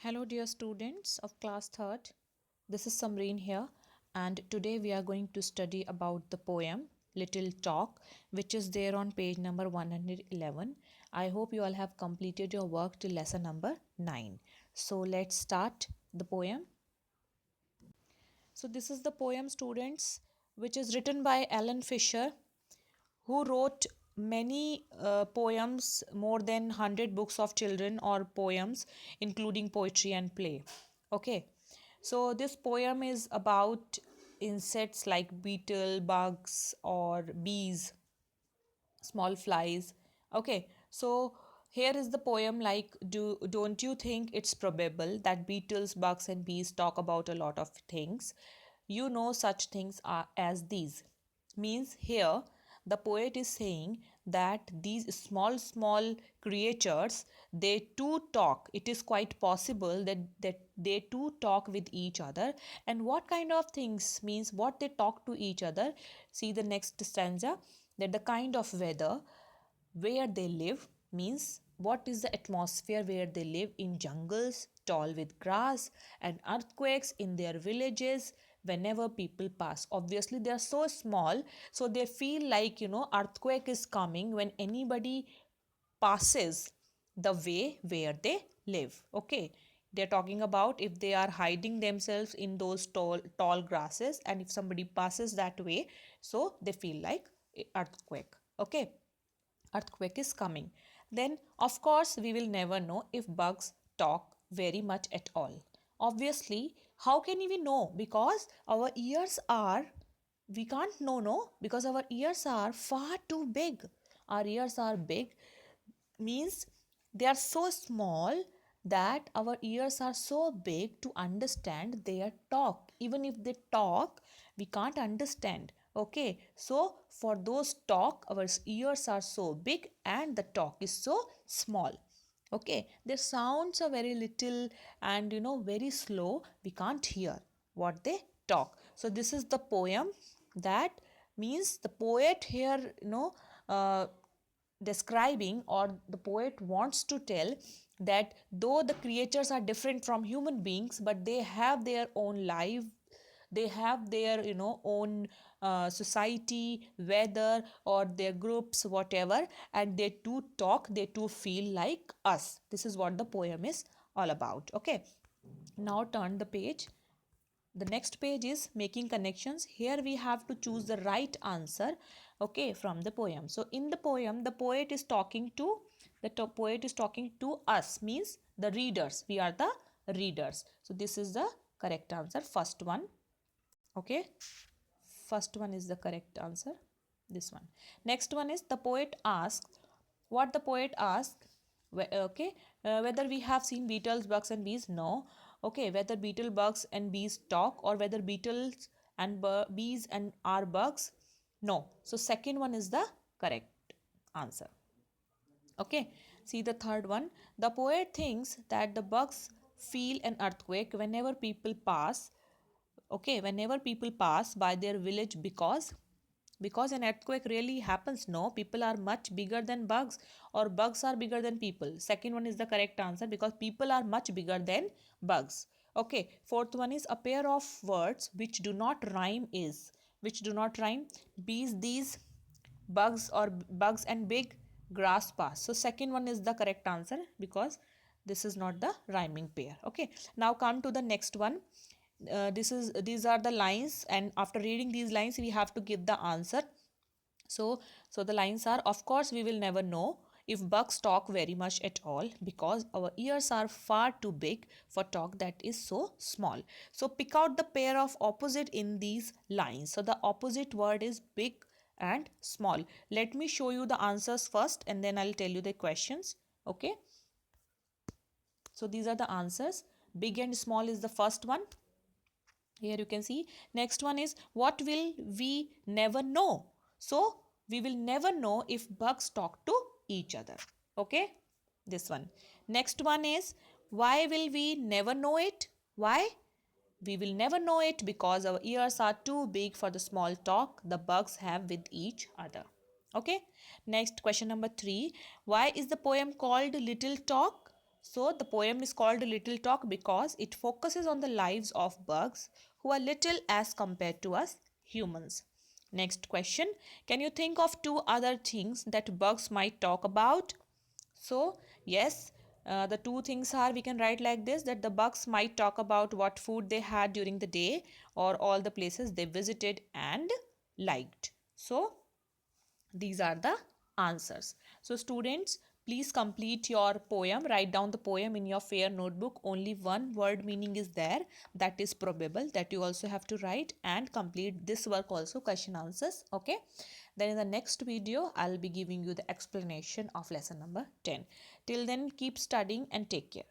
Hello, dear students of class 3rd. This is Samreen here, and today we are going to study about the poem Little Talk, which is there on page number 111. I hope you all have completed your work till lesson number 9. So, let's start the poem. So, this is the poem, students, which is written by Alan Fisher, who wrote many poems, more than 100 books of children or poems, including poetry and play. Okay, so this poem is about insects like beetle, bugs, or bees, small flies. Okay, so here is the poem. Like, don't you think it's probable that beetles, bugs, and bees talk about a lot of things? You know, such things are as these. Means here the poet is saying that these small creatures, they too talk. It is quite possible that they too talk with each other. And what kind of things? Means what they talk to each other. See the next stanza, that the kind of weather where they live, means what is the atmosphere where they live, in jungles tall with grass, and earthquakes in their villages whenever people pass. Obviously they are so small, so they feel like, earthquake is coming when anybody passes the way where they live. Okay, they're talking about if they are hiding themselves in those tall grasses, and if somebody passes that way, so they feel like earthquake. Okay, earthquake is coming. Then of course we will never know if bugs talk very much at all. Obviously, how can we know? Because our ears are, we can't know, no, because our ears are far too big. Our ears are big, means they are so small that our ears are so big to understand their talk. Even if they talk, we can't understand. Okay, so for those talk, our ears are so big and the talk is so small. Okay, their sounds are very little and very slow. We can't hear what they talk. So this is the poem. That means the poet here, describing, or the poet wants to tell, that though the creatures are different from human beings, but they have their own life, they have their own society, weather, or their groups, whatever, and they too talk, they too feel like us. This is what the poem is all about. Okay, now turn the page. The next page is making connections. Here we have to choose the right answer, okay, from the poem. So in the poem, the poet is talking to, poet is talking to us, means the readers. We are the readers. So this is the correct answer, first one. Okay, first one is the correct answer, this one. Next one is the poet asks. What the poet asks, okay, whether we have seen beetles, bugs, and bees? No. Okay, whether beetle, bugs, and bees talk, or whether beetles and bees and are bugs? No. So second one is the correct answer. Okay, see the third one. The poet thinks that the bugs feel an earthquake whenever people pass. Okay, whenever people pass by their village, because an earthquake really happens. No, people are much bigger than bugs, or bugs are bigger than people. Second one is the correct answer, because people are much bigger than bugs. Okay, fourth one is a pair of words which do not rhyme is, which do not rhyme, bees, these, bugs, or bugs and big, grass pass. So second one is the correct answer, because this is not the rhyming pair. Okay, now come to the next one. These are the lines, and after reading these lines we have to give the answer. So the lines are, of course we will never know if bugs talk very much at all, because our ears are far too big for talk that is so small. So pick out the pair of opposite in these lines. So the opposite word is big and small. Let me show you the answers first, and then I'll tell you the questions. Okay, so these are the answers. Big and small is the first one. Here you can see. Next one is, what will we never know? So we will never know if bugs talk to each other. Okay, this one. Next one is, why will we never know it? Why? We will never know it because our ears are too big for the small talk the bugs have with each other. Okay, next question number 3. Why is the poem called Little Talk? So the poem is called Little Talk because it focuses on the lives of bugs who are little as compared to us humans. Next question. Can you think of two other things that bugs might talk about? So, yes, the two things are, we can write like this, that the bugs might talk about what food they had during the day or all the places they visited and liked. So, these are the answers. So students, please complete your poem. Write down the poem in your fair notebook. Only one word meaning is there, that is probable, that you also have to write, and complete this work also, question answers. Okay, then in the next video I'll be giving you the explanation of lesson number 10. Till then, keep studying and take care.